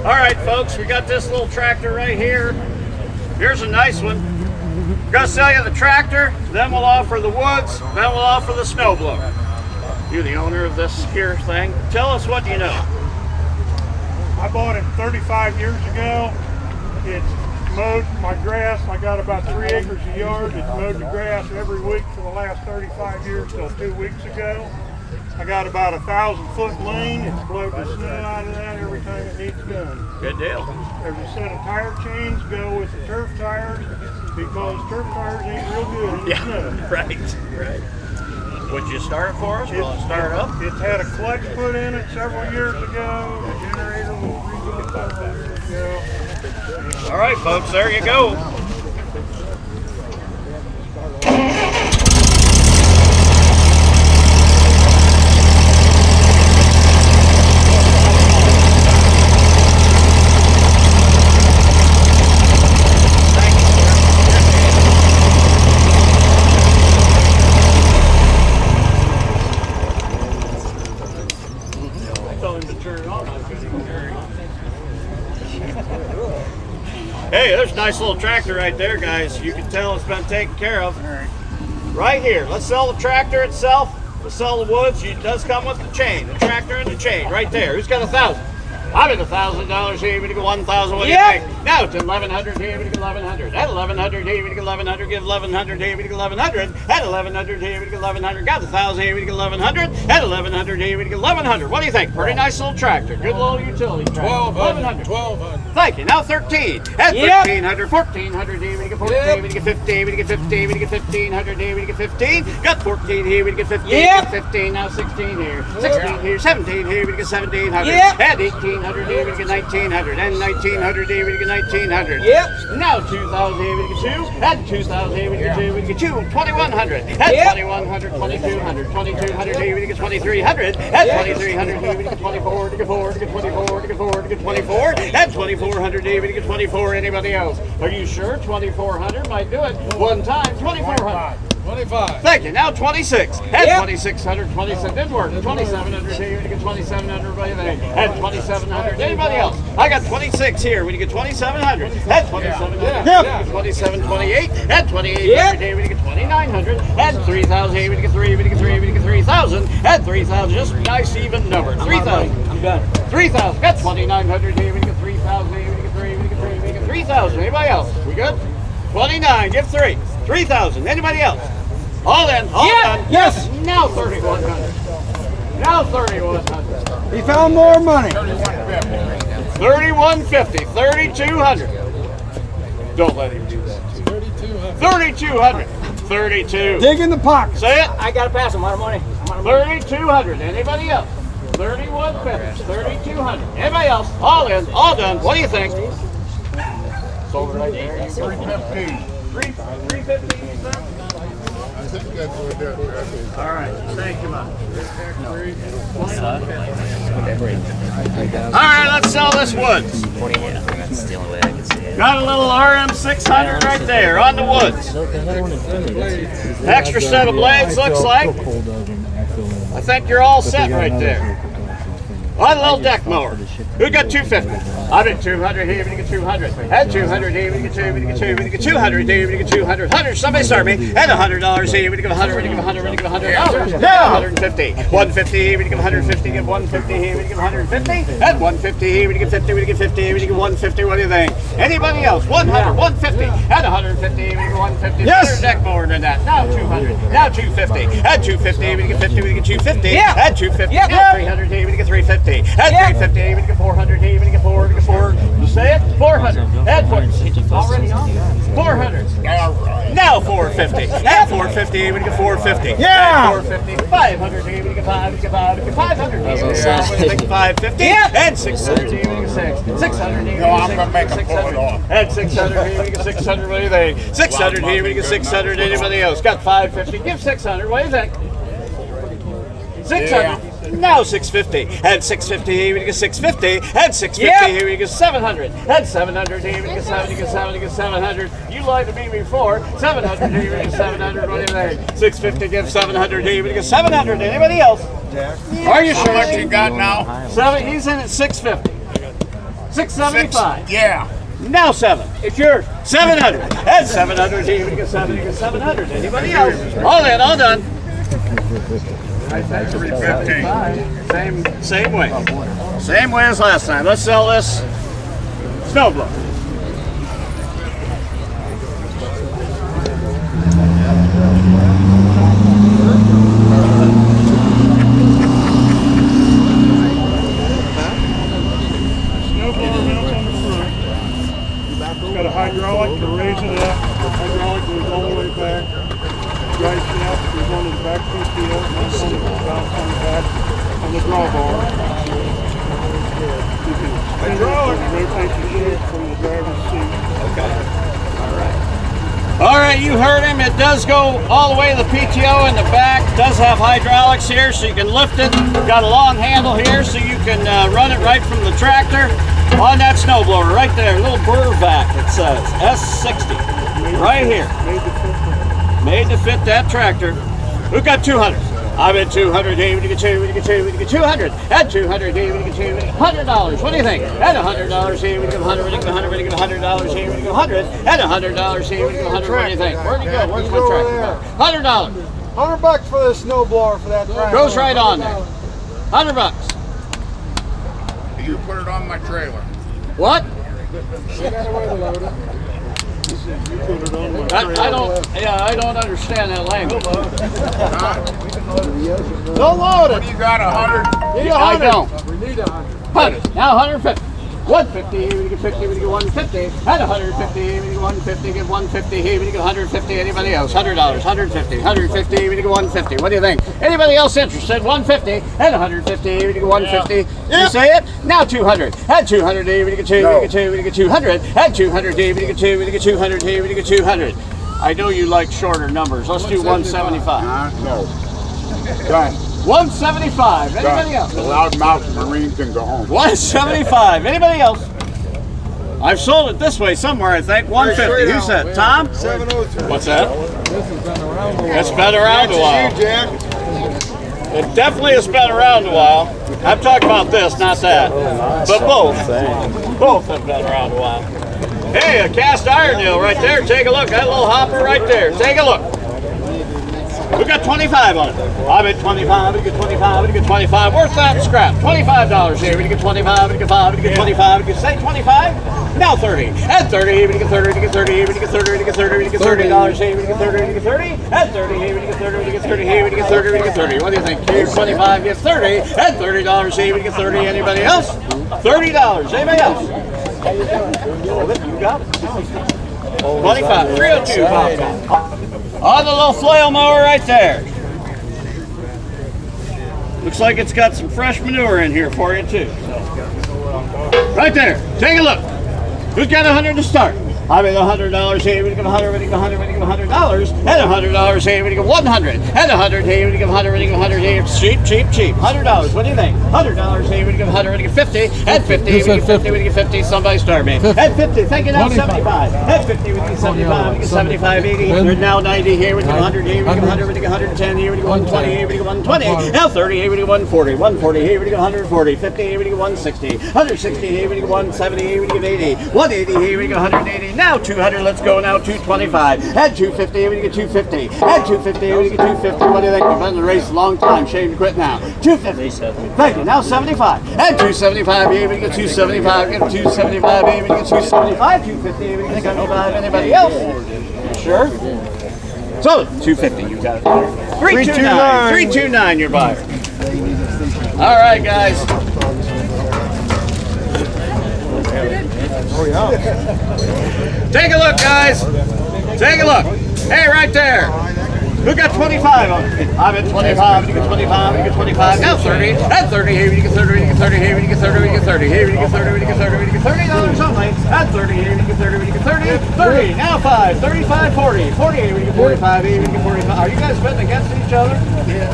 All right, folks, we got this little tractor right here. Here's a nice one. We're gonna sell you the tractor, then we'll offer the woods, then we'll offer the snowblower. You're the owner of this here thing. Tell us what you know. I bought it 35 years ago. It's mowed my grass. I got about 3 acres of yard. It's mowed the grass every week for the last 35 years till 2 weeks ago. I got about 1,000-foot lane. It's blowed the snow out of that every time it needs done. Good deal. There's a set of tire chains go with the turf tires because turf tires ain't real good in the snow. Right. Would you start it for us? Will it start up? It's had a clutch put in it several years ago. The generator was rebuilt several years ago. All right, folks, there you go. Hey, there's a nice little tractor right there, guys. You can tell it's been taken care of. Right here. Let's sell the tractor itself. Let's sell the woods. It does come with the chain, the tractor and the chain right there. Who's got 1,000? I bet $1,000 here. We go 1,000. What do you think? Now it's 1,100 here. We go 1,100. At 1,100 here. We go 1,100. Give 1,100 here. We go 1,100. At 1,100 here. We go 1,100. Got 1,000 here. We go 1,100. At 1,100 here. We go 1,100. What do you think? Pretty nice little tractor. Good little utility tractor. 1,200. 1,200. Thank you. Now 13. At 1,300. 1,400 here. We go 14. We go 15. We go 15. We go 1,500 here. We go 15. Got 14 here. We go 15. 15. Now 16 here. 16 here. 17 here. We go 1,700. At 1,800 here. We go 1,900. And 1,900 here. We go 1,900. Now 2,000 here. We go 2. At 2,000 here. We go 2. We go 2. 2,100. At 2,100. 2,200. 2,200 here. We go 2,300. At 2,300 here. We go 24. We go 4. We go 24. We go 4. We go 24. At 2,400 here. We go 24. Anybody else? Are you sure? 2,400 might do it. One time. 2,400. 25. Thank you. Now 26. At 2,600, 27. Didn't work. 2,700 here. We get 2,700. What do you think? At 2,700. Anybody else? I got 26 here. When you get 2,700. At 2,700. 27, 28. At 2,800 here. We get 2,900. At 3,000 here. We get 3. We get 3. We get 3,000. At 3,000. Just a nice even number. 3,000. I'm done. 3,000. Got 2,900 here. We get 3,000 here. We get 3. We get 3. We get 3,000. Anybody else? We good? 29. Give 3. 3,000. Anybody else? All in. All done. Yes. Now 3,100. Now 3,100. He found more money. 3,150. 3,200. Don't let him do that. 3,200. 32. Dig in the pocket. Say it. I gotta pass him. I'm out of money. 3,200. Anybody else? 3,150. 3,200. Anybody else? All in. All done. What do you think? Sold it right there. 315. 350. I think that's what that is. All right. Thank you much. All right. Let's sell this woods. Got a little RM600 right there on the woods. Extra set of blades, looks like. I think you're all set right there. On a little deck mower. Who got 250? I did 200 here, we get 200. At 200 here, we get 2, we get 2, we get 200 here, we get 200. 100, somebody start me. At $100 here, we give 100, we give 100, we give 100. Now 150. 150 here, we give 150, give 150 here, we give 150. At 150 here, we give 50, we give 50, we give 150. What do you think? Anybody else? 100, 150. At 150 here, we give 150. Yes. Better deck mower than that. Now 200. Now 250. At 250, we get 50, we get 250. At 250. Now 300 here, we get 350. At 350, we get 400 here, we get 4, we get 4. You say it? 400. At 400. Already on? 400. Now 450. At 450, we get 450. Yeah. At 450. 500 here, we get 5, we get 5, we get 500 here. We get 550. And 600 here, we get 6. 600 here. No, I'm going to make a pull it off. At 600 here, we get 600. What do you think? 600 here, we get 600. Anybody else? Got 550. Give 600. What do you think? 600. Now 650. At 650 here, we get 650. At 650 here, we get 700. At 700 here, we get 7, you get 7, you get 700. You lied to me before. 700 here, we get 700. What do you think? 650, give 700 here, we get 700. Anybody else? Are you sure? How much you got now? 7, he's in at 650. 675. Yeah. Now 7. It's yours. 700. That's 700. Here we go. 700. Anybody else? All in. All done. 350. Same way. Same way as last time. Let's sell this snowblower. Got a hydraulic to raise it up. The hydraulic goes all the way back. Right shaft goes on the back PTO, and that's on the bounce on the back on the drawbar. You can spin it and rotate the shaft from the driver's seat. Okay. All right, you heard him. It does go all the way to the PTO in the back. It does have hydraulics here, so you can lift it. Got a long handle here, so you can run it right from the tractor on that snowblower right there. A little burr vac, it says S60 right here. Made to fit that tractor. Who got 200? I bet 200. Hey, we get 200. At 200. Hey, we get $100. What do you think? At $100. Hey, we get 100. We get $100. We get $100. Hey, we get 100. At $100. Hey, we get 100. What do you think? Where'd he go? Where's my tractor? $100. $100 for the snowblower for that tractor. Goes right on there. $100. You put it on my trailer. What? I don't understand that language. Don't load it. You got 100. I don't. We need 100. 100. Now 150. 150, here we get 50, we get 150. At 150, here we get 150, get 150, here we get 150. Anybody else? $100, 150, 150, here we get 150. What do you think? Anybody else interested? 150, at 150, here we get 150. You say it? Now 200. At 200, here we get 2, we get 2, we get 200. At 200, here we get 2, we get 200, here we get 200. I know you like shorter numbers. Let's do 175. No. Done. 175. Anybody else? The loudmouth Marine can go home. 175. Anybody else? I've sold it this way somewhere, I think. 150. Who said? Tom? 703. What's that? This has been around a while. It's been around a while. Jack. It definitely has been around a while. I'm talking about this, not that. But both. Both have been around a while. Hey, a cast iron deal right there. Take a look. That little hopper right there. Take a look. We got 25 on it. I bet 25, we get 25, we get 25. Where's that scrap? $25 here. We get 25, we get 5, we get 25. We get say 25. Now 30. At 30, we get 30, we get 30, we get 30, we get 30, we get $30 here. We get 30, we get 30. At 30 here, we get 30, we get 30 here. We get 30, we get 30. What do you think? Here's 25 gets 30. At $30 here, we get 30. Anybody else? $30. Anybody else? You got it. 25. 302. On the little flail mower right there. Looks like it's got some fresh manure in here for you too. Right there. Take a look. Who's got 100 to start? I mean $100 here, we give 100, we give 100, we give $100. At $100 here, we give 100. At 100 here, we give 100, we give 100 here. It's cheap, cheap, cheap. $100. What do you think? $100 here, we give 100, we give 50. At 50, we give 50, we give 50. Somebody start me. At 50, thank you now 75. At 50, we give 75, we give 75, 80, 100, now 90 here, we give 100 here, we give 100, we give 110 here, we give 120 here, we give 120. Now 30 here, we give 140. 140 here, we give 140. 50 here, we give 160. 160 here, we give 170 here, we give 80. 180 here, we give 180. Now 200, let's go now 225. At 250, we get 250. At 250, we get 250. What do you think? We've been in the race a long time. Shame to quit now. 250. Thank you. Now 75. At 275, here we get 275. Get 275, here we get 275. 250, here we get 75. Anybody else? Sure. So 250, you got it. 329. 329, your buyer. All right, guys. Oh, yeah. Take a look, guys. Take a look. Hey, right there. Who got 25 on it? I'm at 25, you get 25, you get 25, now 30. At 30, here you get 30, you get 30, here you get 30, you get 30, here you get 30, you get 30, you get $30 only. At 30, here you get 30, you get 30, 30, now 5, 35, 40, 40, here you get 45, here you get 45. Are you guys betting against each other? Yeah.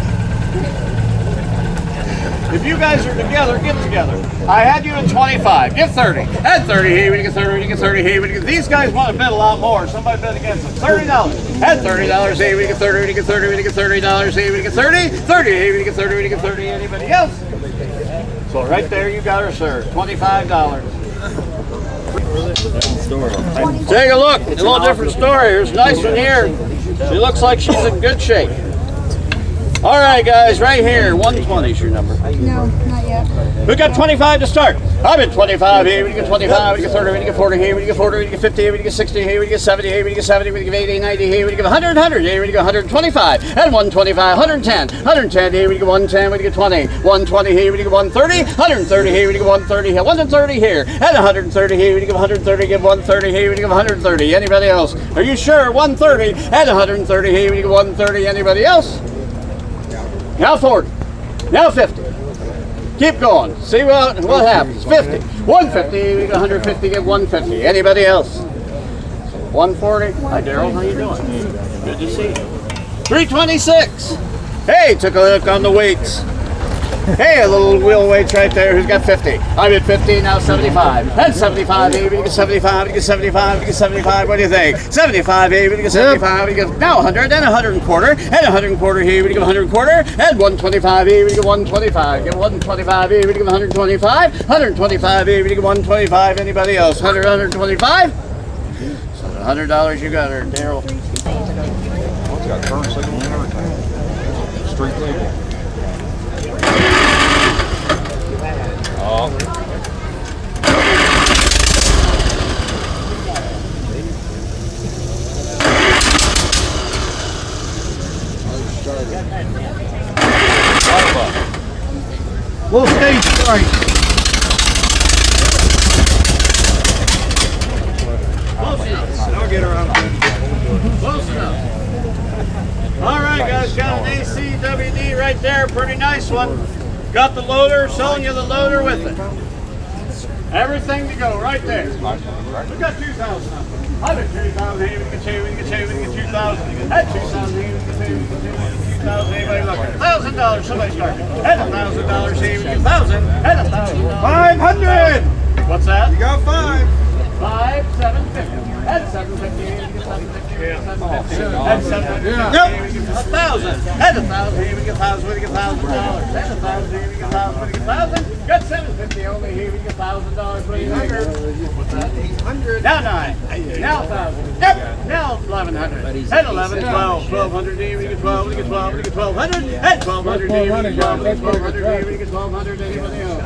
If you guys are together, get together. I had you at 25. Get 30. At 30, here we get 30, we get 30, here we get. These guys want to bet a lot more. Somebody bet against them. $30. At $30, here we get 30, we get 30, we get $30, here we get 30, 30, here we get 30, we get 30. Anybody else? So right there, you got her, sir. $25. Take a look. A little different story. There's a nice one here. She looks like she's in good shape. All right, guys, right here. 120 is your number. No, not yet. We got 25 to start. I'm at 25 here. We get 25. We get 30. We get 40 here. We get 40. We get 50 here. We get 60 here. We get 70 here. We get 70. We get 80, 90 here. We get 100 here. We get 125 and 125, 110, 110 here. We get 110. We get 20, 120 here. We get 130, 130 here. We get 130 here. 130 here and 130 here. We get 130. Get 130 here. We get 130. Anybody else? Are you sure? 130 and 130 here. We get 130. Anybody else? Now 40. Now 50. Keep going. See what happens. 50. 150. We got 150. Get 150. Anybody else? 140. Hi, Daryl. How you doing? Good to see you. 326. Hey, took a look on the weights. Hey, a little wheel weights right there. Who's got 50? I'm at 50, now 75. That's 75, we get 75, we get 75, we get 75. What do you think? 75, we get 75, we get now 100, and 100 and quarter, and 100 and quarter here, we get 100 and quarter, and 125 here, we get 125. Get 125 here, we get 125, 125 here, we get 125. Anybody else? 100, 125? So $100 you got her, Daryl. It's got turn signal and everything. Street legal. Little stage strike. I'll get her out. Close enough. All right, guys, got an ACWD right there. Pretty nice one. Got the loader, showing you the loader with it. Everything to go right there. We got 2,000 up. I bet 2,000 here, we can two, we can two, we can 2,000. At 2,000 here, we can two, we can two, 2,000. Anybody looking? $1,000, somebody started. At $1,000 here, we get 1,000. At $1,000. 500. What's that? You got 5. 5, 750. At 750, here we get 750. At 750. At 750. Yep. Here we get 1,000. At 1,000, here we get 1,000. We get $1,000. At 1,000, here we get 1,000. We get 1,000. Got 750 only. Here we get $1,000. What do you think? What's that? 800. Now 9. Now 1,000. Yep. Now 1,100. At 11, 12. 1,200 here we get 12. We get 12. We get 1,200. At 1,200 here we get 12. We get 1,200 here we get 1,200. Anybody else?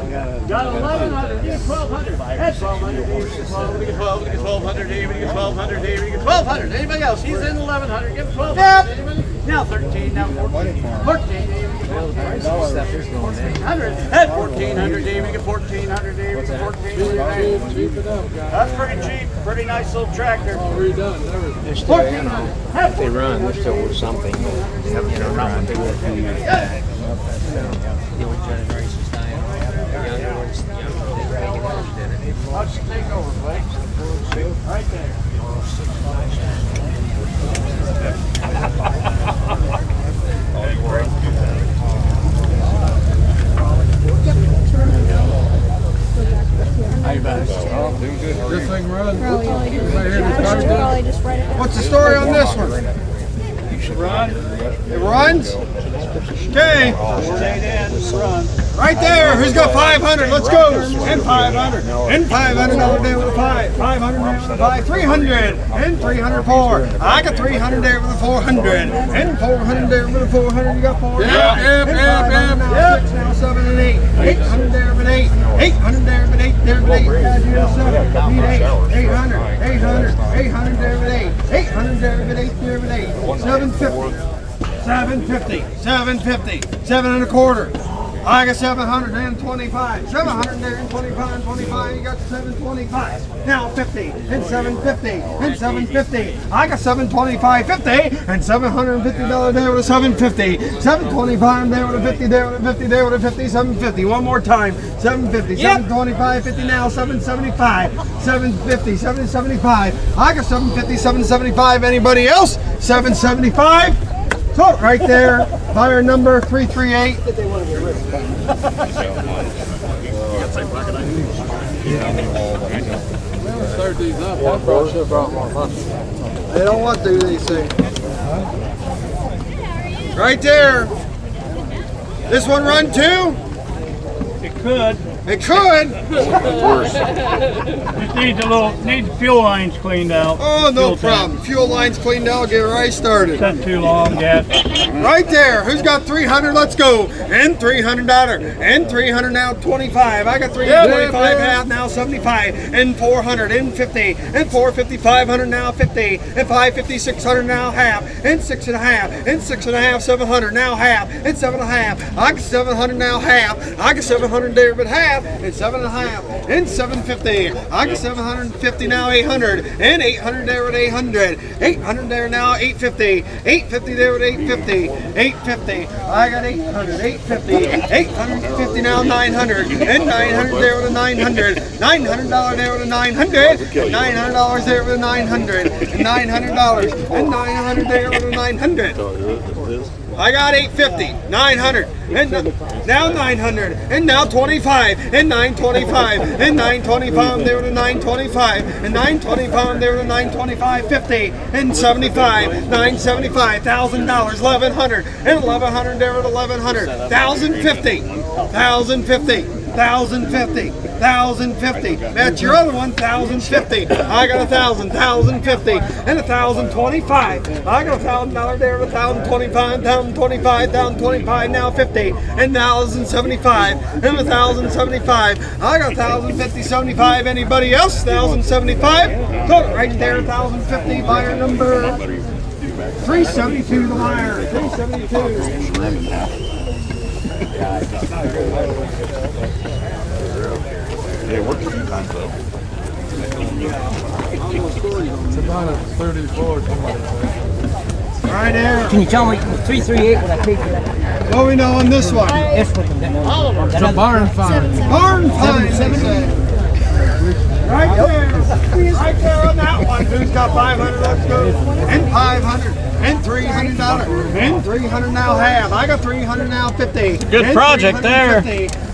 Got 1,100. We get 1,200. At 1,200 here we get 12. We get 12. We get 1,200 here we get 1,200 here we get 1,200. Anybody else? He's in 1,100. Give 1,200. Anybody? Now 13. Now 14. 14 here we get 1,400. At 1,400 here we get 1,400 here we get 1,400. That's pretty cheap. Pretty nice little tractor. Redone everything. They're still, you know, if they run, they're still worth something. You know, not what they were a few years back. The old generation's dying. The younger ones, they make it worse than it. Why don't you take over, Blake? Right there. How you been? Oh, doing good. This thing runs. Probably Right here, the car's done. probably just right at What's the story on this one? Run. It runs? Okay. 48 in. Run. Right there. Who's got 500? Let's go. And 500. And 500 over there with a 5. 500 there with a 5. 300. And 304. I got 300 there with a 400. And 400 there with a 400. You got 400. Yep. Now 6, now 7 and 8. 800 there with 8. 800 there with 8. There with 8. Guys, you have 7. Need 8. 800. 800. 800 there with 8. 800 there with 8. There with 8. 750. 750. 750. 7 and a quarter. I got 725. 725, 25, you got 725. Now 50 and 750 and 750. I got 725, 50 and $750 there with a 750. 725 there with a 50, there with a 50, there with a 50, 750. One more time. 750, 725, 50 now, 775, 750, 775. I got 750, 775. Anybody else? 775. So right there, buyer number 338. Start these up. I probably should have brought more money. They don't want to do these things. Right there. This one run too? It could. It could. Just needs the fuel lines cleaned out. Oh, no Fuel problem. Fuel lines cleaned out. Get right started. tank. Not too long, gas. Right there. Who's got 300? Let's go. And $300. And 300 now 25. I got 325 half now 75. And 400 and 50. And 450 500 now 50. And 550 600 now half. And 6.5. And 6.5 700 now half. And 7.5. I got 700 now half. I got 700 there but half. And 7.5. And 750. I got 750 now 800. And 800 there with 800. 800 there now 850. 850 there with 850. 850. I got 800. 850. 850 now 900. And 900 there with a 900. $900 there with a 900. And $900 there with a 900. And $900. And 900 there with a 900. I got 850, 900, and now 900, and now 25, and 925, and 925 there with a 925, and 925 there with a 925, 50, and 75, 975, $1,000, 1,100, and 1,100 there with 1,100, 1,050, 1,050, 1,050, 1,050. That's your other one, 1,050. I got 1,000, 1,050, and 1,025. I got $1,000 there, 1,025, 1,025, 1,025. Now 50, and 1,075, and 1,075. I got 1,050, 75. Anybody else? 1,075. So right there, 1,050. Buyer number 372. The buyer 372. Yeah, it worked a few times though. It's about a 34. Right there. Can you tell me 338 what I paid for that? What we know on this one? It's It's a barn find. Barn find, they say. Right there. Right there on that one. Who's got 500? Let's go. And 500. And $300. And 300 now half. I got 300 now 50. Good project there.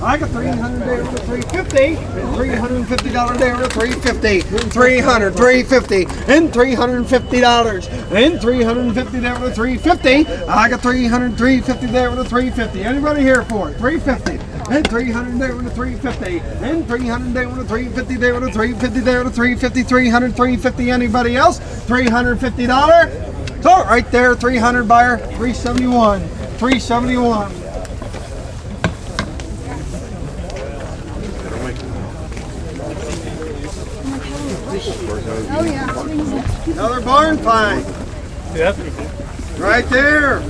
I got 300 there with a 350. And $350 there with a 350. 300, 350. And $350. And 350 there with a 350. I got 300, 350 there with a 350. Anybody here for it? 350. And 300 there with a 350. And 300 there with a 350 there with a 350 there with a 350. 300, 350. Anybody else? $350. So right there, 300 buyer, 371. 371. Oh yeah. Another barn find. Yep. Right there.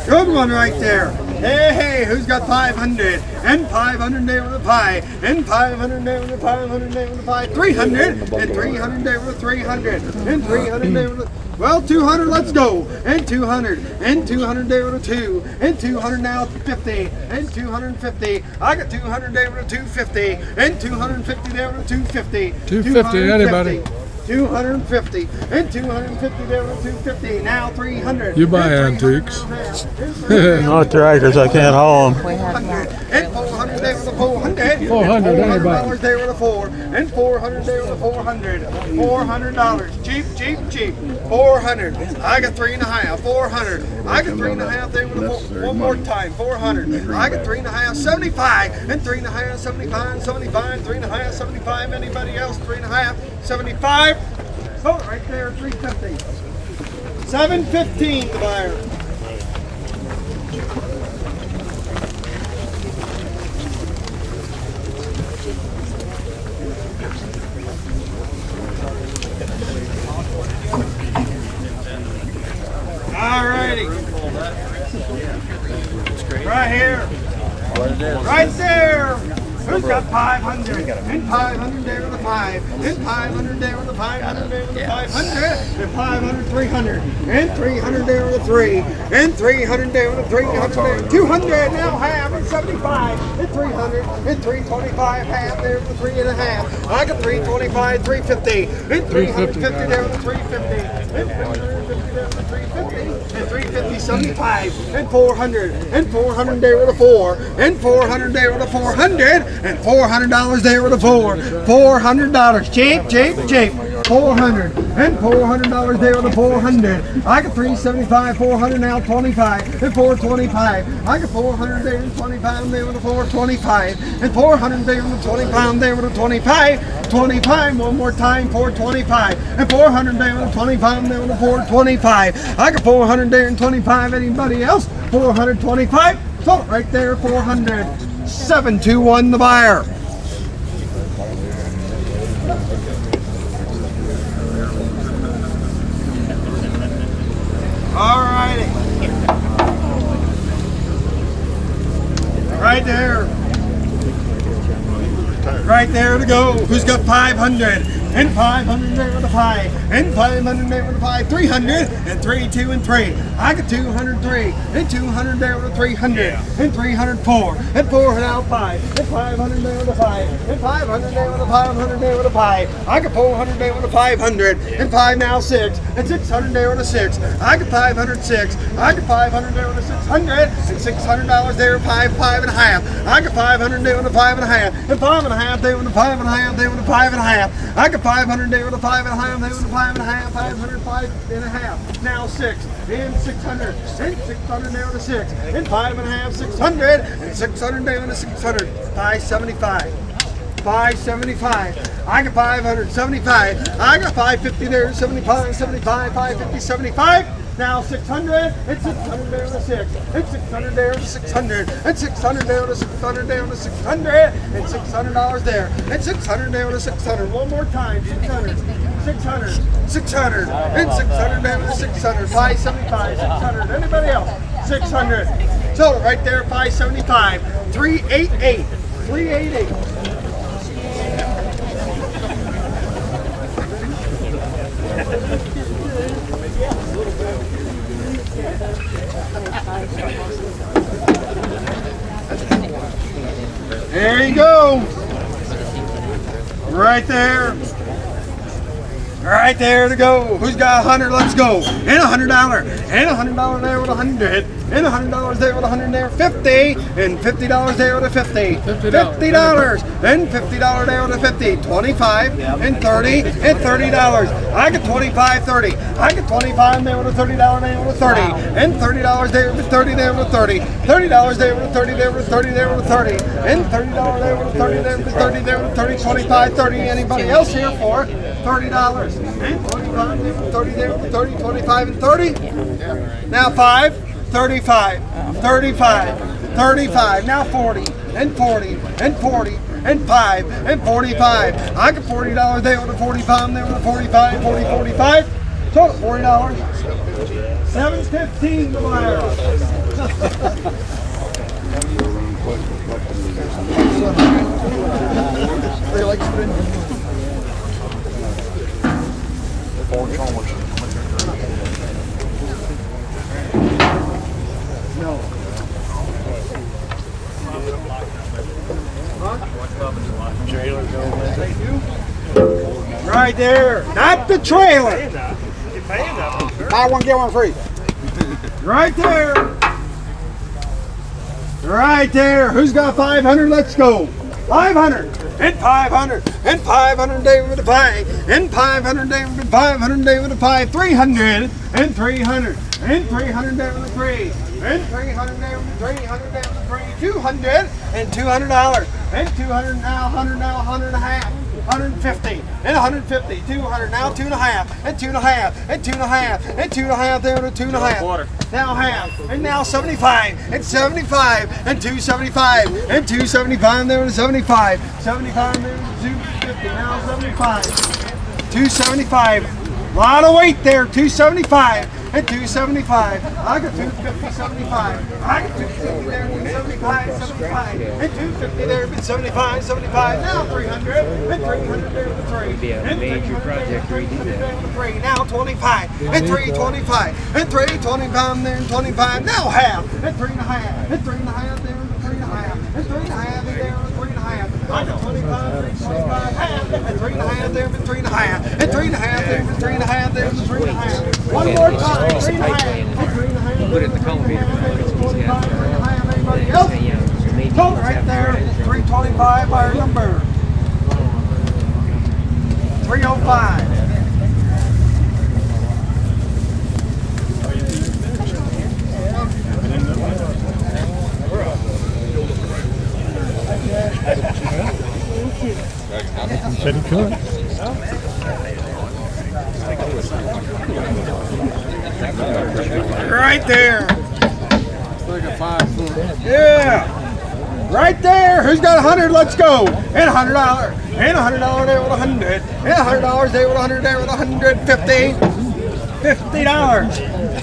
Good one right there. Hey, hey, who's got 500? And 500 there with a pie. And 500 there with a 500 there with a pie. 300. And 300 there with a 300. And 300 there with a... Well, 200, let's go. And 200. And 200 there with a 2. And 200 now 50. And 250. I got 200 there with a 250. And 250 there with a 250. 250, anybody? 250 and 250 there with 250. Now 300. You buy antiques. Not tractors, I can't haul them. And 400 there with a 400. 400, anybody? $400 there with a 4. And 400 there with a 400. $400. Cheap, cheap, cheap. 400. I got 3.5. 400. I got 3.5 there with a 4. One more time. 400. I got 3.5. 75. And 3.5. 75. 75. 3.5. 75. Anybody else? 3.5. 75. Oh, right there, 350. 715, the buyer. All righty. Right here. Right there. Who's got 500? And 500 there with a 5. And 500 there with a 500 there with a 500. And 500, 300. And 300 there with a 3. And 300 there with a 300 there. 200 now half and 75. And 300 and 325 half there with a 3.5. I got 325, 350. And 350 there with a 350. And 350 there with a 350. And 350, 75. And 400. And 400 there with a 4. And 400 there with a 400. And $400 there with a 4. $400. Cheap, cheap, cheap. 400, and $400 there with a 400. I got 375, 400 now 25, and 425. I got 400 there and 25 there with a 425, and 400 there with a 25 there with a 25. 25 one more time, 425, and 400 there with a 25 there with a 425. I got 400 there and 25. Anybody else? 425. So right there, 400. 721 the buyer. All righty. Right there. Right there to go. Who's got 500? And 500 there with a 5. And 500 there with a 5. 300 and 3, 2 and 3. I got 203 and 200 there with a 300 and 304 and 400 out 5 and 500 there with a 5 and 500 there with a 500 there with a 5. I got 400 there with a 500 and 5 now 6 and 600 there with a 6. I got 506. I got 500 there with a 600 and $600 there 5, 5 and a half. I got 500 there with a 5 and a half and 5 and a half there with a 5 and a half there with a 5 and a half. I got 500 there with a 5 and a half there with a 5 and a half. 500, 5 and a half. Now 6 and 600 and 600 there with a 6 and 5 and a half. 600 and 600 there with a 600. 575. 575. I got 575. I got 550 there. 75, 75, 550, 75. Now 600 and 600 there with a 6 and 600 there with a 600 and 600 there with a 600 there with a 600 and $600 there and 600 there with a 600. One more time. 600, 600, 600 and 600 there with a 600. 575, 600. Anybody else? 600. So right there, 575. 388. 388. There you go. Right there. Right there to go. Who's got 100? Let's go. And $100. And $100 there with 100. And $100 there with 100 there. 50. And $50 there with a 50. $50. And $50 there with a 50. 25 and 30 and $30. I get 25, 30. I get 25 there with a $30 there with a 30. And $30 there with 30 there with a 30. $30 there with a 30 there with a 30 there with a 30. And $30 there with a 30 there with a 30 there with a 30. 25, 30. Anybody else here for $30? And 25 there with 30 there with 30. 25 and 30. Now 5. 35, 35, 35, now 40, and 40, and 40, and 5, and 45. I got $40 there with a 45, there with a 45, 40, 45. Total $40. 715 the buyer. No. Right there, not the trailer. Buy one, get one free. Right there. Right there. Who's got 500? Let's go. 500 and 500 and 500 day with a 5 and 500 day with a 500 day with a 5. 300 and 300 and 300 day with a 3 and 300 day with a 300 day with a 3. 200 and $200 and 200 now 100 now 100 and a half. 150 and 150, 200 now 2 and a half and 2 and a half and 2 and a half and 2 and a half there to 2 and a half. Now half and now 75 and 75 and 275 and 275 there to 75. 75 there to 250 now 75. 275. A lot of weight there. 275 and 275. I got 250, 75. I got 250 there, 275, 75. And 250 there, 75, 75. Now 300 and 300 there with 3. Be a major project redo that. 3. Now 25 and 325 and 325 there and 25. Now half and 3 and a half and 3 and a half there and 3 and a half and 3 and a half there and 3 and a half. I got 25 and 25 half and 3 and a half there and 3 and a half and 3 and a half there and 3 and a half there and 3 and a half. One more time. 3 and a half and 3 and a half. Put it in the cultivator. 25 and 3 and a half. Anybody else? Total right there. 325 by our number. 305. Right there. It's like a 5 foot. Yeah. Right there. Who's got 100? Let's go. And $100. And $100 there with 100. And $100 there with 100 there with 150. $50.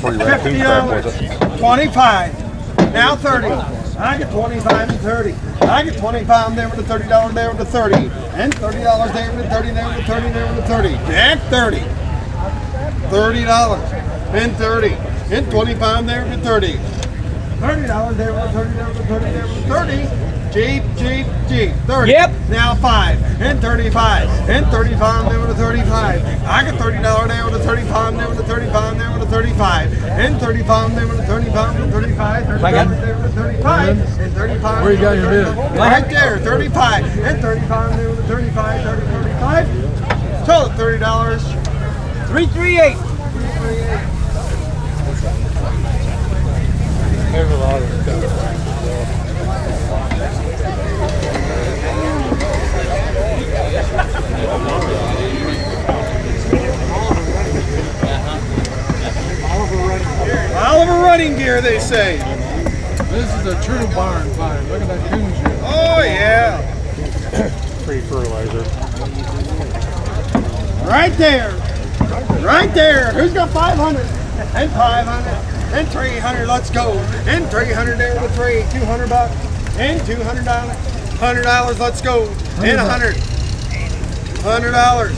$50. 25. Now 30. I get 25 and 30. I get 25 there with a $30 there with a 30. And $30 there with a 30 there with a 30 there with a 30. And 30. $30. And 30. And 25 there with a 30. $30 there with a 30 there with a 30 there with a 30. Jeep, 30. Yep. Now 5 and 35 and 35 there with a 35. I got $30 there with a 35 there with a 35 there with a 35 and 35 there with a 35 with a 35. $30 there with a 35 and 35. Where you got your bid? Right there, 35 and 35 there with a 35, 30, 35. Total $30. 338. There's a lot of stuff. Oliver running gear, they say. This is a true barn find. Look at that coon shit. Oh yeah. Free fertilizer. Right there. Right there. Who's got 500? And 500. And 300. Let's go. And 300 there with a 3. $200. And $200. $100. Let's go. And 100. $100.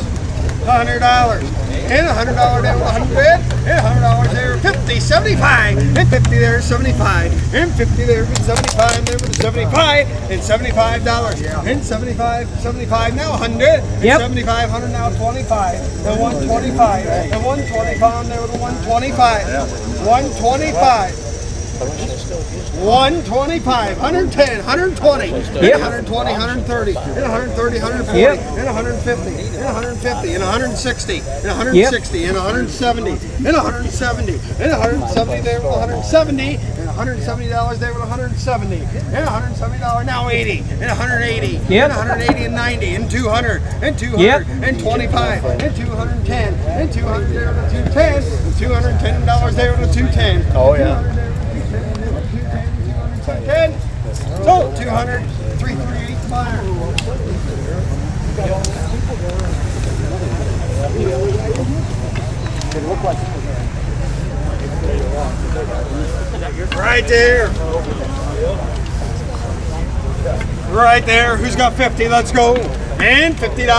$100. And $100 there with 100. And $100 there. 50. 75. And 50 there. 75. And 50 there with 75. There with 75. And $75. And 75. Now 100. And Yep. 75. 100 now 25. And 125. And 125 there with a 125. 125. 125, 110, 120, Yep. 120, 130, and 130, 140, Yep. and 150, and 150, and 160, and 160, and 170, and 170, and 170 there with 170, and $170 there with 170, and $170 now 80, and 180, Yep. and 180 and 90, and 200, and 200, Yep. and 25, and 210, and 200 there with 210, and $210 there with 210. Oh yeah. 10, so 200, 338 fire. Right there. Right there. Who's got 50? Let's go. And $50.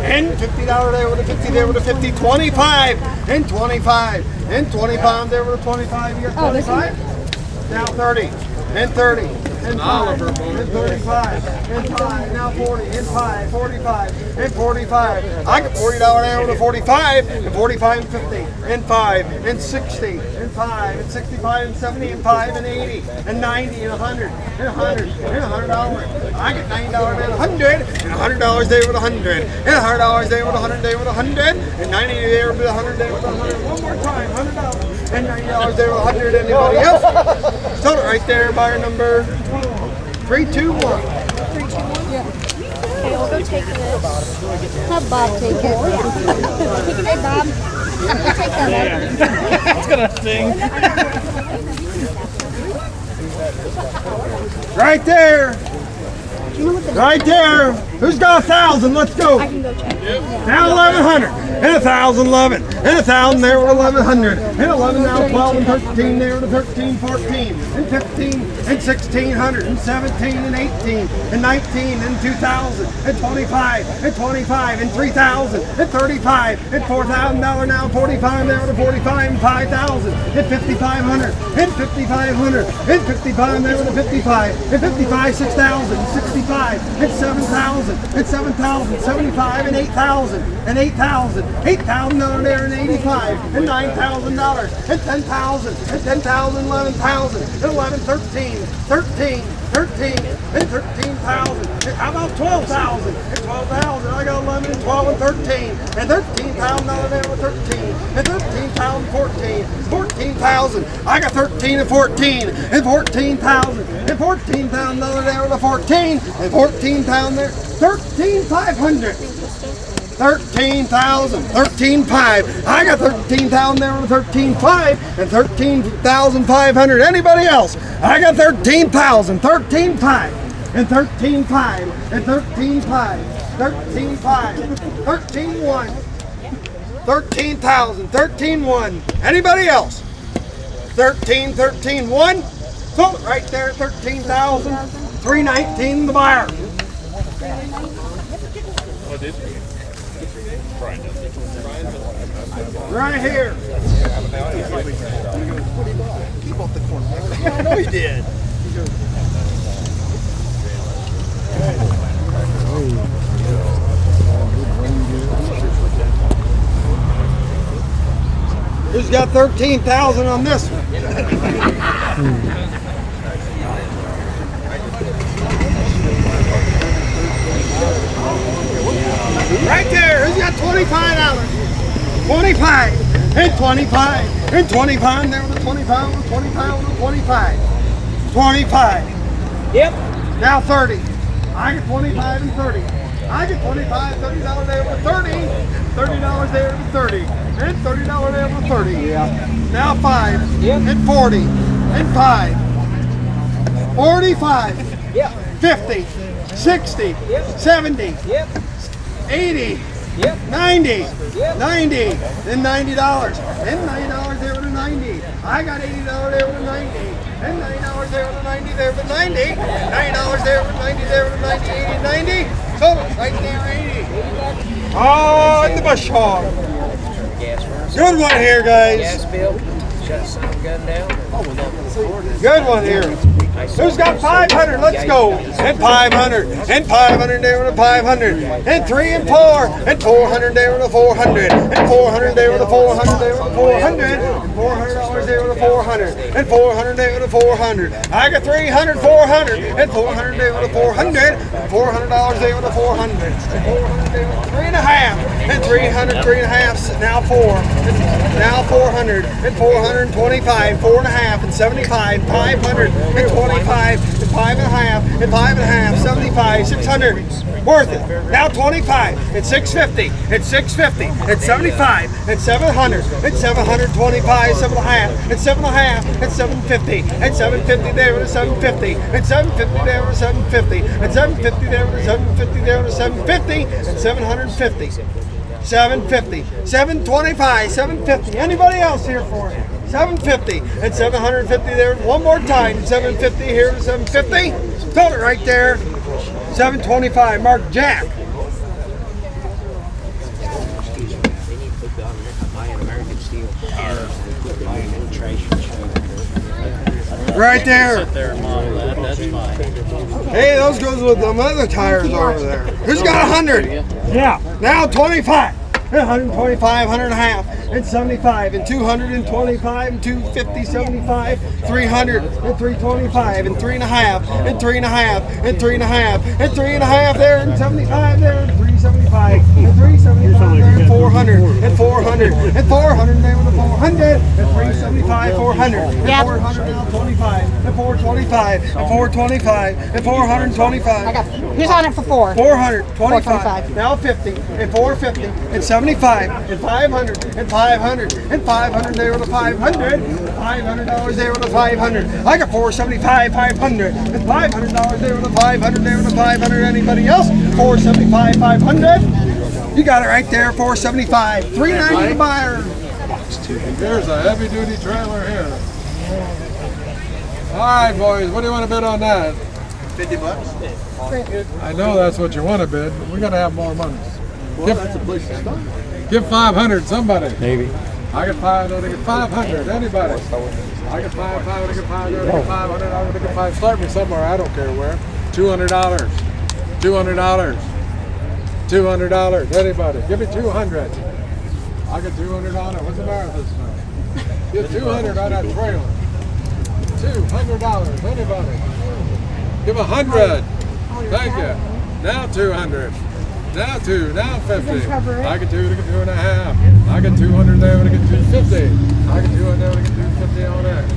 And $50 there with a 50 there with a 50. 25. And 25. And 25 there with a 25. You got 25? Now 30. And 30, and 5, and 35, and 5, now 40, and 5, 45, and 45. I got $40 there with a 45, and 45 and 50, and 5, and 60, and 5, and 65, and 70, and 5, and 80, and 90, and 100, and 100, and $100. I get $90 there with 100, and $100 there with 100, and $100 there with 100 there with 100, and 90 there with 100 there with 100. One more time, $100, and $90 there with 100. Anybody else? Total right there. Buyer number 321. Yeah. Okay, I'll go take this. Have Bob take it. Hey, Bob. Take that. It's gonna sting. Right there. Right there. Who's got 1,000? Let's go. I can go check. Now 1,100. And 1,011. And 1,000 there with 1,100. And 11 now 12 and 13 there with 13, 14 and 15 and 1,600 and 17 and 18 and 19 and 2,000 and 25 and 25 and 3,000 and 35 and $4,000 now 45 there with 45 and 5,000 and 5,500 and 5,500 and 55 there with 55 and 55 6,000 and 65 and 7,000 and 7,000 75 and 8,000 and 8,000 $8,000 there and 85 and $9,000 and 10,000 and 10,000 11,000 and 11 13 13 13 and 13,000 and how about 12,000 and 12,000 I got 11 and 12 and 13 and $13,000 there with 13 and 13,000 14 14,000 I got 13 and 14 and 14,000 and $14,000 there with a 14 and 14,000 there 13,500 13,000, 13,500. I got 13,000 there with 13,500 and 13,500. Anybody else? I got 13,000, 13,500 and 13,500 and 13,500, 13,500, 13,100, 13,000, 13,100. Anybody else? 13,100. So right there, 13,000, 319 the buyer. Right here. I know he did. Who's got 13,000 on this one? Right there, who's got $25? 25 and 25 and 25 there with a 25 and 25 and 25. 25. Yep. Now 30. I get 25 and 30. I get 25, $30 there with 30. $30 there with 30. And $30 there with 30. Yeah. Now 5. Yep. And 40. And 5. 45. Yep. 50. 60. Yep. 70. Yep. 80. Yep. 90. Yep. 90. Then $90. And $90 there with a 90. I got $80 there with a 90. And $90 there with a 90 there with a 90. $90 there with a 90 there with a 90. 80, 90. Total right there, 80. Oh, in the bush hog. Good one here, guys. Gas bill. Shut the son of a gun down. Good one here. Who's got 500? Let's go. And 500. And 500 there with a 500. And 3 and 4. And 400 there with a 400. And 400 there with a 400 there with a 400. And $400 there with a 400. And 400 there with a 400. I got 300, 400. And 400 there with a 400. And $400 there with a 400. And 400 there with a 3.5. And 300, 3.5. Now 4. Now 400. And 425. 4.5. And 75. 500. And 25 and 5.5 and 5.5, 75, 600, worth it. Now 25 and 650 and 650 and 75 and 700 and 725, 7.5 and 7.5 and 750 and 750 there with a 750 and 750 there with a 750 and 750 there with a 750 there with a 750 and 750. 750, 725, 750. Anybody else here for it? 750 and 750 there. One more time. 750 here to 750. Total right there. 725. Mark Jack. Right there. Hey, those goes with the other tires over there. Who's got 100? Yeah. Now 25. 125, 100.5, and 75, and 225, and 250, 75, 300, and 325, and 3.5, and 3.5, and 3.5, and 3.5 there, and 75 there, and 375, and 375 there, and 400, and 400, and 400 there with a 400, and 375, 400, and 400 now 25, and 425, and 425, and 425. I got. Who's on it for 4? 425. Now 50, and 450, and 75, and 500, and 500, and 500 there with a 500, $500 there with a 500. I got 475, 500, and $500 there with a 500 there with a 500. Anybody else? 475, 500. You got it right there, 475, 390 to buyer. Here's a heavy-duty trailer here. All right, boys, what do you want to bid on that? $50. I know that's what you want to bid, but we got to have more money. Well, that's a place to start. Give 500, somebody. Maybe. I get 500, I get 500, anybody. I get 500, I get 500, I get 500, I get 500. Start me somewhere, I don't care where. $200. $200. $200, anybody. Give me 200. I get 200 on it. What's the matter with this thing? Get 200 on that trailer. $200, anybody. Give 100. Thank you. Now 200. Now 2, now 50. I get 2, I get 2.5. I get 200 there, I get 250. I get 200 there, I get 250 on that. I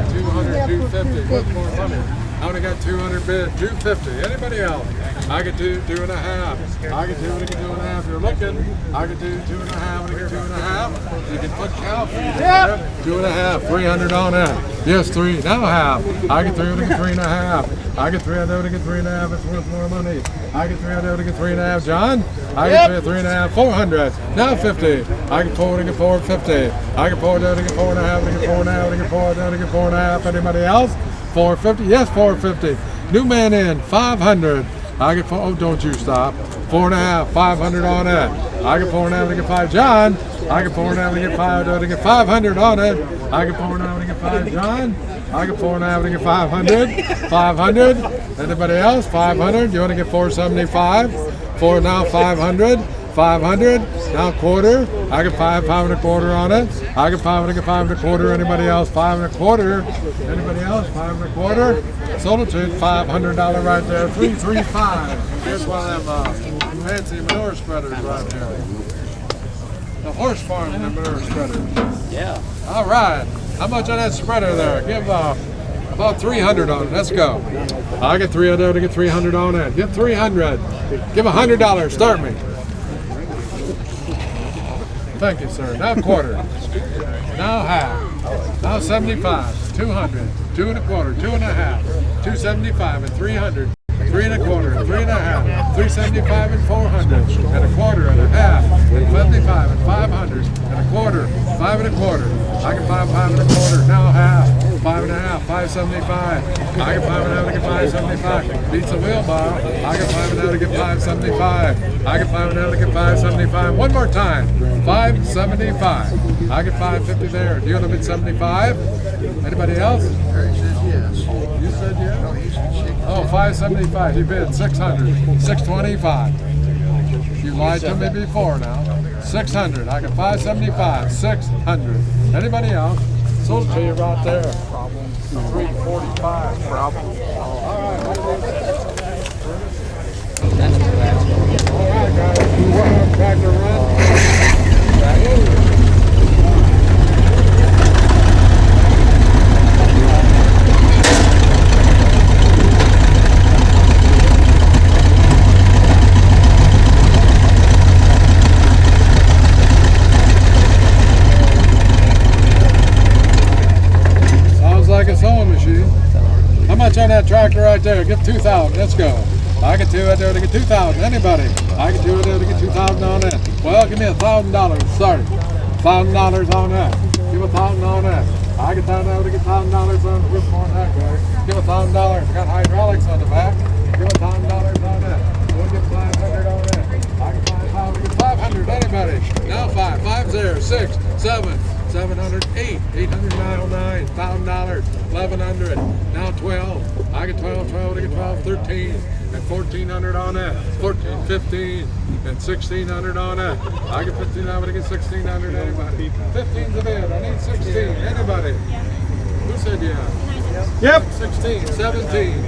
get 200, 250. What's more money? I I only got 200 bid, 250. Anybody else? I could do 2.5. I could do it, I could do 2.5. You're looking. I could do 2.5, I could do 2.5. You can put cow feed in there. 2.5, 300 on that. Yes, 3. Now half. I get 3, I get 3.5. I get 3, I do it, I get 3.5. It's worth more money. I get 3, I do it, I get 3.5. John? I get 3.5, 400. Now 50. I get 4, I get 4, 50. I get 4, I do it, I get 4.5. I get 4.5, I get 4, I do it, I get 4.5. Anybody else? 450? Yes, 450. New man in, 500. I get 4, oh, don't you stop. 4.5, 500 on it. I get 4.5, I get 5. John, I get 4.5, I get 5, I get 500 on it. I get 4.5, I get 5. John, I get 4.5, I get 500. 500. Anybody else? 500. You want to get 475? 4 now, 500. 500. Now quarter. I get 5 and a quarter on it. I get 5 and I get 5 and a quarter. Anybody else? 5 and a quarter. Anybody else? 5 and a quarter. Sold it to $500 right there. 335. Here's one of them fancy manure spreaders right there. The horse farm manure spreaders. Yeah. All right. How much on that spreader there? Give about 300 on it. Let's go. I get 300 to get 300 on it. Give 300. Give $100. Start me. Thank you, sir. Now quarter. Now half. Now 75. 200. 2 and a quarter. 2.5. 275 and 300. 3 and a quarter. 3.5. 375 and 400. And a quarter and a half. And 75 and 500. And a quarter. 5 and a quarter. I get 5 and a quarter. Now half. 5 and a half. 575. I get 5 and a half to get 575. Beats a wheelbarrow. I get 5 and a half to get 575. I get 5 and a half to get 575. One more time. 575. I get 550 there. Do you want to bid 75? Anybody else? Harry says yes. You said yes? Oh, 575. You bid 600. 625. You lied to me before now. 600. I got 575. 600. Anybody else? Sold to you right there. 345. Problem. All right, guys. You want to back to run? Like a sewing machine. How much on that tractor right there? Give 2,000. Let's go. I get 2, I do it to get 2,000. Anybody? I get 2, I do it to get 2,000 on that. Well, give me $1,000. Sorry. $1,000 on that. Give $1,000 on that. I get $1,000 to get $1,000 on the roof on that guy. Give $1,000. I got hydraulics on the back. Give $1,000 on that. We'll get 500 on that. I get 500 to get 500. Anybody? Now 5. 5's there. 6, 7. 700, 8, 809, $1,000, 1,100, now 12. I get 12, 12, I get 12, 13, and 1,400 on that. 14, 15, and 1,600 on that. I get 1,500, I get 1,600. Anybody? 15's a bid. I need 16. Anybody? Who said yeah? Yep. 16, 17,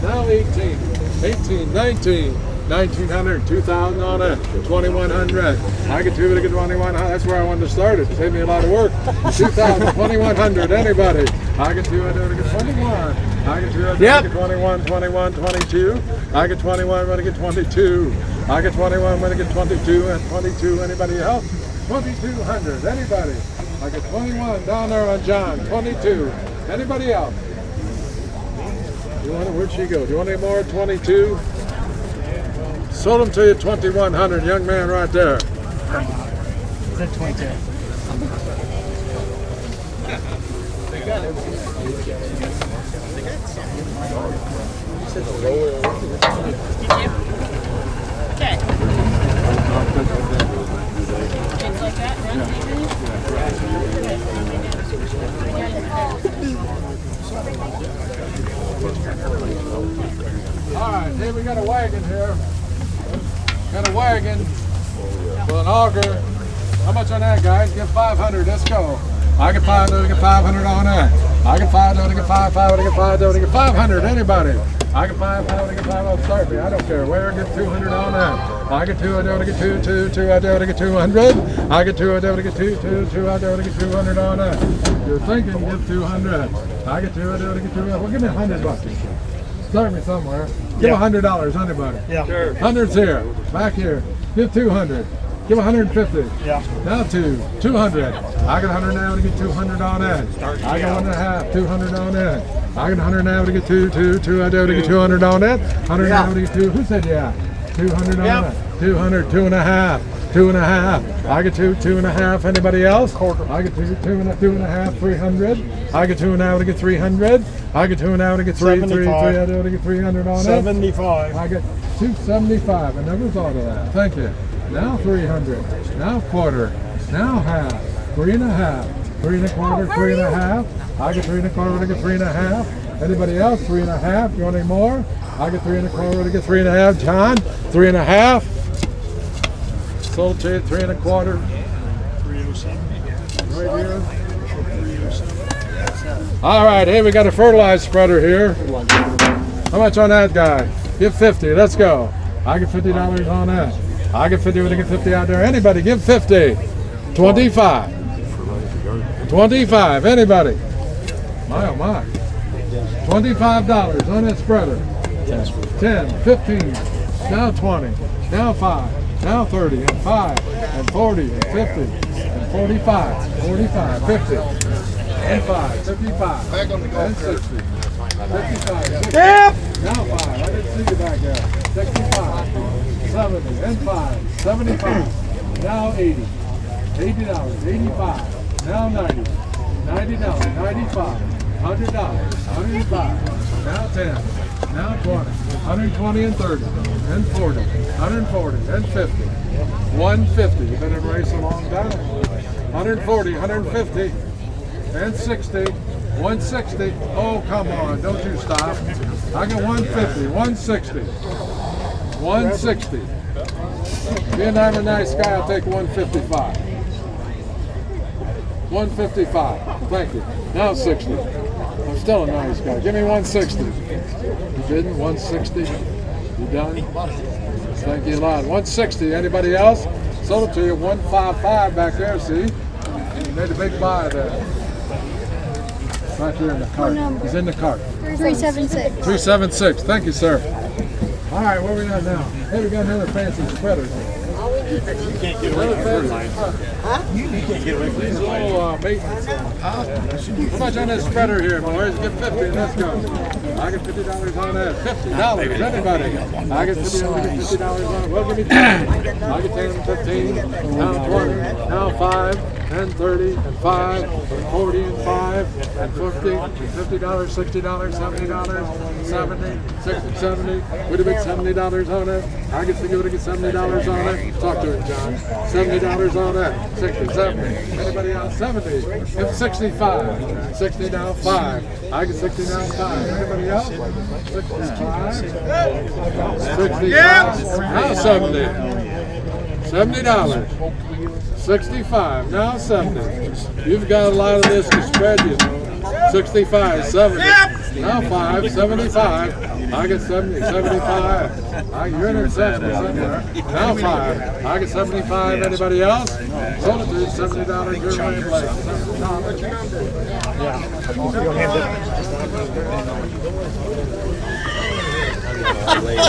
now 18, 18, 19. 1,900, 2,000 on it, 2,100. I get 2, I get 2,100. That's where I wanted to start it. Saved me a lot of work. 2,000, 2,100. Anybody? I get 2, I do it, I get 21. I get 2, I do it, I get 21, 21, 22. I get 21, when I get 22. I get 21, when I get 22, and 22. Anybody else? 2,200. Anybody? I get 21 down there on John. 22. Anybody else? You want it? Where'd she go? Do you want any more? 22. Sold them to you 2,100, young man right there. Is that 22? Okay. Things like that, All right, here we got a wagon here. Got a wagon with an auger. How much on that, guys? Give 500. Let's go. I get 500. I get 500 on that. I get 500. I get 500. I get 500. I get 500. Anybody? I get 500. I get 500. Start me. I don't care where. Get 200 on that. I get 2. I do it. I get 2. 2. 2. I do it. I get 200. I get 2. I do it. I get 2. 2. 2. I do it. I get 200 on that. You're thinking. Give 200. I get 2. I do it. I get 200. Well, give me $100. Start me somewhere. Give $100, anybody. Yeah. Sure. 100's here. Back here. Give 200. Give 150. Yeah. Now 200. I got 100 now to get 200 on that. I got 1.5. 200 on that. I got 100 now to get 2. I do to get 200 on that. 100 now to get 2. Who said yeah? 200 on that. 200. 2.5. 2.5. I get 2.5. Anybody else? I get 2.5. 300. I get 2 now to get 300. I get 2 now to get 3. I do to get 300 on it. 75. I get 275. I never thought of that. Thank you. Now 300. Now quarter. Now half. 3.5. 3.25. 3.5. I get 3.25 to get 3.5. Anybody else? 3.5. You want any more? I get 3.25 to get 3.5. John, 3.5. Sold to you 3.25. 307. Right here. All right, hey, we got a fertilizer spreader here. How much on that guy? Give 50. Let's go. I get $50 on that. I get 50 when I get 50 out there. Anybody give 50. 25. 25. Anybody? My oh my. $25 on that spreader. 10, 15. Now 20. Now 5. Now 30 and 5 and 40 and 50 and 45. 45. 50 and 5. 55 and 60. 55. 60. Yep. Now 5. I didn't see you back there. 65. 70 and 5. 75. Now 80. $80. 85. Now 90. $90. 95. $100. 105. Now 10. Now 20. 120 and 30 and 40. 140 and 50. 150. You've been in a race a long time. 140. 150 and 60. 160. Oh, come on. Don't you stop. I got 150. 160. 160. Being I'm a nice guy, I'll take 155. 155. Thank you. Now 60. I'm still a nice guy. Give me 160. You didn't? 160? You done? Thank you a lot. 160. Anybody else? Sold it to you. 155 back there, see? You made a big buy there. Right here in the cart. He's in the cart. 376. 376. Thank you, sir. All right, where we at now? Hey, we got another fancy spreader. You can't get away from fertilizer. Huh? You can't get away from These little maintenance. How much on this spreader here, boys? Get 50. Let's go. I get $50 on that. $50. Anybody? I get $50 on it. Well, give me 10. I get 10, 15. Now 20. Now 5. And 30 and 5 and 40 and 5 and 50 and $50, $60, $70, 70, 60, 70. Would have been $70 on it. I get to give it $70 on it. Talk to it, John. $70 on that. 60, 70. Anybody else? 70. It's 65. 60 now 5. I get 60 now 5. Anybody else? 65. 65. Now 70. $70. 65, now 70. You've got a lot of this to spread, you know. 65, 70. Now 5, 75. I get 70, 75. You're in 70 somewhere. Now 5. I get 75. Anybody else? Sold it to you, $70. You're right late.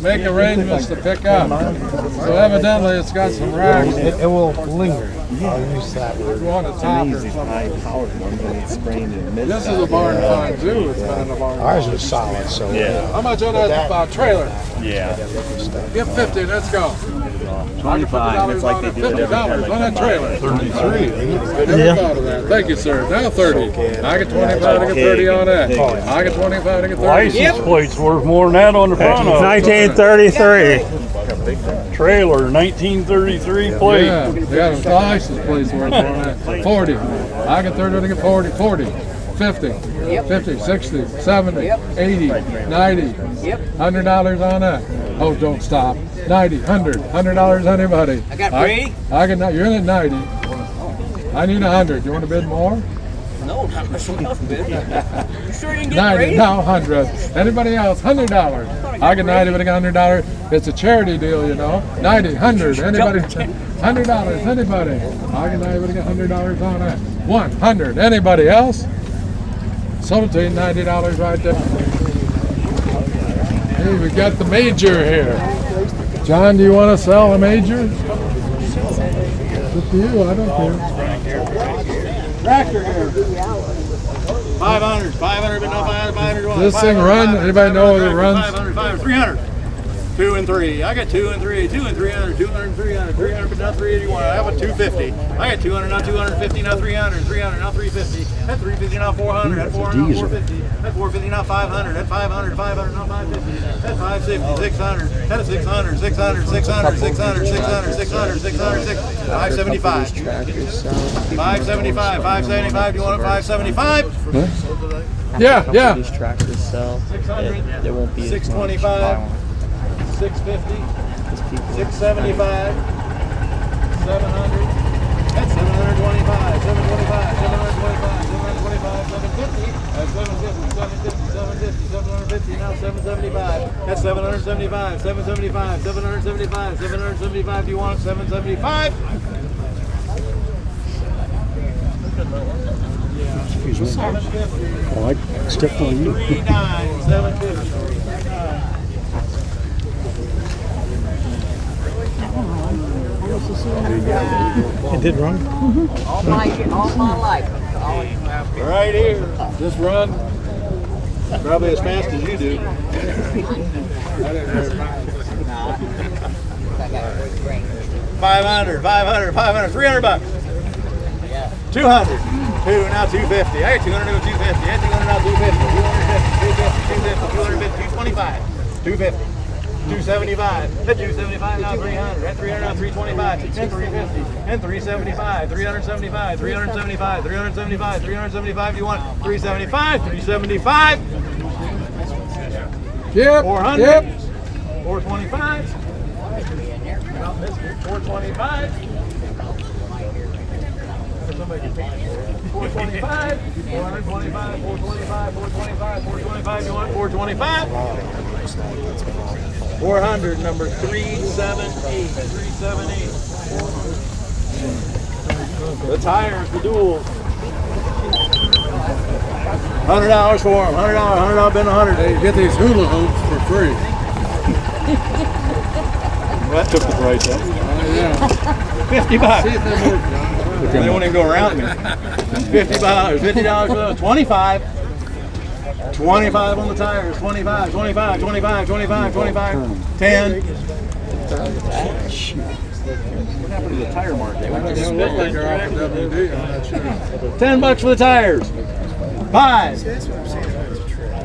Make arrangements to pick up. So evidently it's got some racks. It will linger. I'll use that word. You want a top or something. This is a barn find too. It's been in a barn. Ours was solid, so yeah. How much on that trailer? Yeah. Give 50. Let's go. 25. It's like they do it every $50 on that trailer. 33. Never thought of that. Thank you, sir. Now 30. I get 25 to get 30 on that. I get 25 to get 30. License plate's worth more than that on the front of it. 1933. Trailer, 1933 plate. Yeah, they got a license plates worth more than that. 40. I get 30 to get 40. 40. 50. 50. 60. 70. 80. 90. $100 on that. Oh, don't stop. 90. $100 anybody. I got Brady. I get. You're in at 90. I need 100. You want to bid more? No, not much enough, man. You sure you can get 90, Brady? now 100. Anybody else? $100. I get 90, but I got $100. It's a charity deal, you know. 90, 100. Anybody? $100. Anybody? I get 90, but I got $100 on that. 100. Anybody else? $17, $90 right there. Hey, we got the Major here. John, do you want to sell a Major? It's up to you, I don't care. Tractor here. 500, 500, but no 500. This thing run? Anybody know whether it runs? 500, 500, 300. 2 and 3. I got 2 and 3, 2 and 300, 200 and 300, 300, but not 381. I have a 250. I got 200, now 250, now 300, 300, now 350. At 350, now 400. At 400, now 450. At 450, now 500. At 500, 500, now 550. At 560, 600. At 600, 600, 600, 600, 600, 600, 600, 575. 575, 575. Do you want it 575? Yeah, yeah. These tractors sell. 600. There won't be 625. 650, 675, 700, that's 725, 725, 725, 725, 750, that's 750, 750, 750, 750, now 775, that's 775, 775, 775, 775, do you want 775? Excuse me. Oh, I stepped on you. 39, 750. It did run? All my life. Right here. Just run. Probably as fast as you do. 500, 500, 500, 300 bucks. 200. Now 250. I got 200 to 250. I got 200 now 250. 250, 250, 250, 250, 225. 250. 275, at 275, now 300, at 300, now 325, and 350, and 375, 375, 375, 375, 375, you want 375, 375, yep, 400, yep. 425, 425, 425, 425, 425, 425, 425, you want 425? 400, number 378, 378. The tires, the duals. $100 for them, $100, been 100. Hey, get these hula hoops for free. That took the price up. Yeah. 50 bucks. See if they work, John. They won't even go around me. $50, $50 for those, 25. 25 on the tires, 25, 25, 25, 25, 25, 10. What happened to the tire market? $10 for the tires. $5.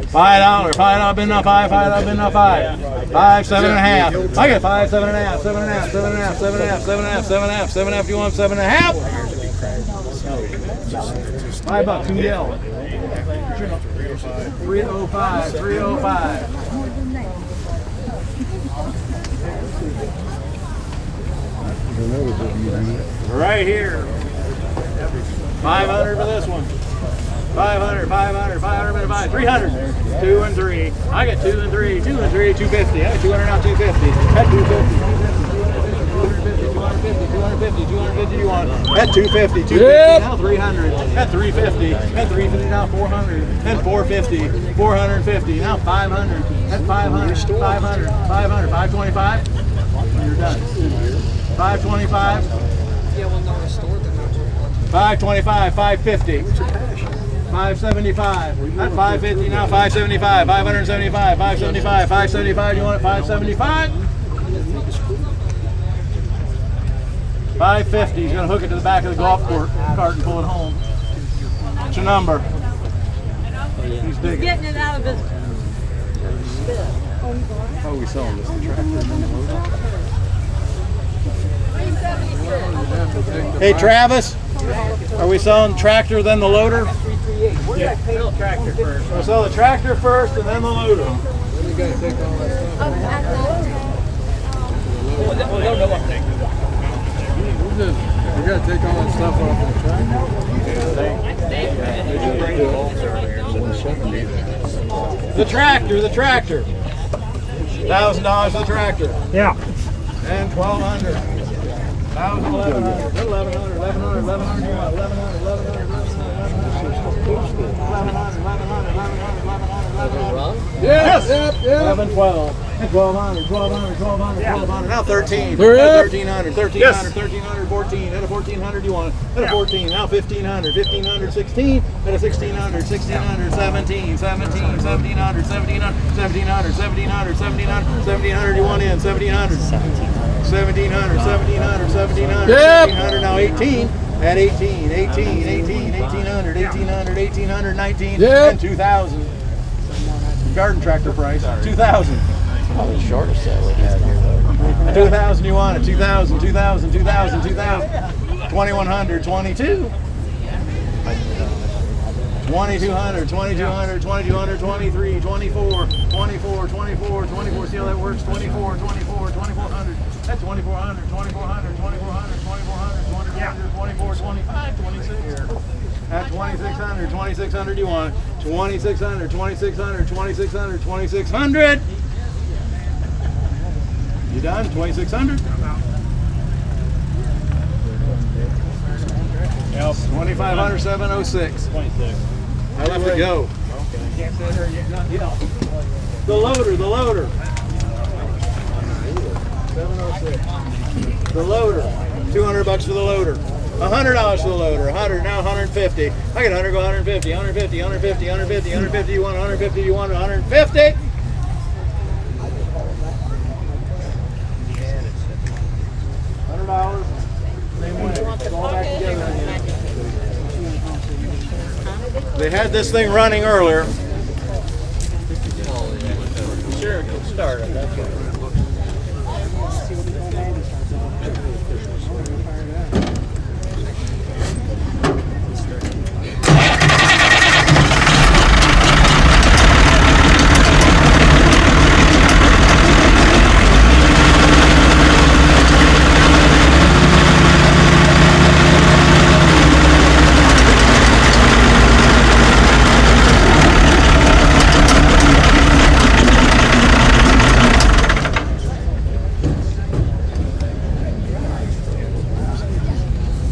$5, been now 5, $5, been now 5. 5, 7.5. I got 5, 7.5, 7.5, 7.5, 7.5, 7.5, 7.5, 7.5. Do you want 7.5? $5, who yelled? 305, 305. Right here. 500 for this one. 500, 500, 500, 500, 300. 2 and 3. I got 2 and 3, 2 and 3, 250. I got 200 now, 250. At 250. 250, 250, you want? At 250, 250, yep. Now 300, at 350, at 350, now 400, at 450, 450, now 500, at 500, 500, 500, 525, you're done. 525, 525, 550, 575, at 550, now 575, 575, 575, 575, you want it 575? 550, he's going to hook it to the back of the golf cart and pull it home. What's your number? He's digging. Getting it out of his. How are we selling this? The tractor? Hey Travis, are we selling tractor then the loader? Yeah, sell the tractor first. We'll sell the tractor first and then the loader. You gotta take all that stuff. Well, don't know what thing. We gotta take all that stuff off the tractor. The tractor. $1,000 for the tractor. Yeah. And 1,200. 1,000, 1,100, 1,100, 1,100, 1,100, 1,100, 1,100, 1,100, 1,100, 1100, 1100, 1100, 1100. Yes. Yep. 11, 12, 1200, 1200, 1200, 1200. Now 13. Hurry up. 1300, 1300, 1300, 14. At a 1400, you want it. At a 14. Now 1500, 1500, 16. At a 1600, 1600, 17, 17, 1700, 1700, 1700, 1700, 1700, 1700. You want in. 1700. 1700, 1700, 1700, Yep. 1700. Now 18. At 18, 18, 18, 1800, 1800, 1800, 19, Yep. and 2000. Garden tractor price, 2000. Probably the shortest that we have here though. 2000 you want it, 2000, 2000, 2000, 2000. 2100, 22. 2200, 2200, 2200, 23, 24, 24, 24, 24. See how that works? 24, 24, 2400. That's 2400, 2400, 2400, 2400, 2400, 24, 25, 26. At 2600, 2600 you want it. 2600, 2600, 2600, 2600. You done? 2600? 2500, 706. I left it go. The loader, the loader. 706. The loader. 200 bucks for the loader. $100 for the loader. 100, now 150. I got 100, go 150, 150, 150, 150, 150. You want 150, you want 150. $100. Same way. It's all back together again. They had this thing running earlier. Sure, it can start it. That's what.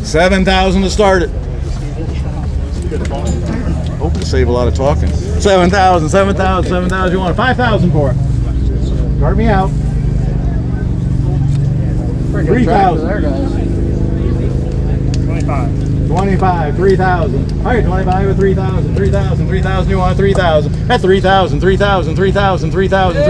$7,000 to start it. Hope to save a lot of talking. 7,000, 7,000, 7,000. You want 5,000 for it? Guard me out. 3,000. 25, 3,000. All right, 25 with 3,000, 3,000, 3,000. You want 3,000? That's 3,000, 3,000, 3,000, 3,000, 3,000.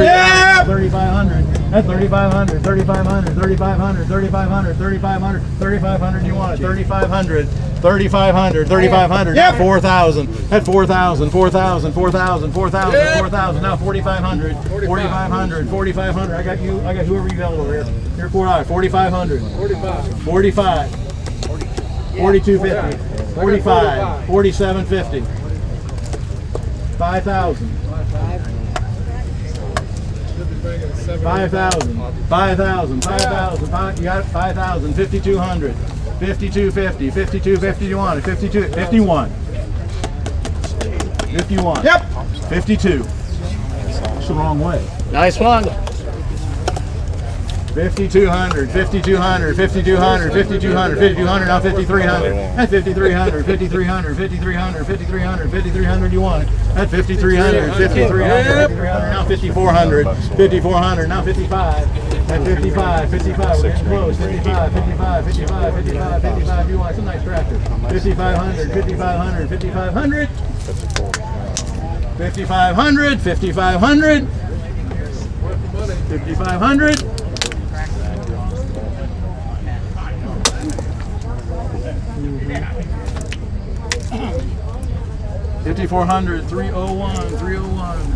3,500. That's 3,500, 3,500, 3,500, 3,500, 3,500, 3,500. You want it? 3,500, 3,500, 3,500. Yep. 4,000. That's 4,000, 4,000, 4,000, 4,000, 4,000. Now 4,500, 4,500, 4,500. I got you. I got whoever you got over here. You're 4,500. 45. 42.50, 45, 47.50, 5,000, 5,000, 5,000, 5,000, you got it, 5,000, 5,200, 52.50, 52.50, you want it, 52, 51, 51, yep, 52, it's the wrong way. Nice one. 5,200, 5,200, 5,200, 5,200, 5,200, now 5,300. That's 5,300, 5,300, 5,300, 5,300, 5,300. You want it? That's 5,300, 5,300, 5,300. Now 5,400, 5,400. Now 55. That's 55, 55. We're getting close. 55, 55, 55, 55, 55. You want it? It's a nice tractor. 5,500, 5,500, 5,500. 5,500, 5,500. 5,500. 5,400, 301, 301.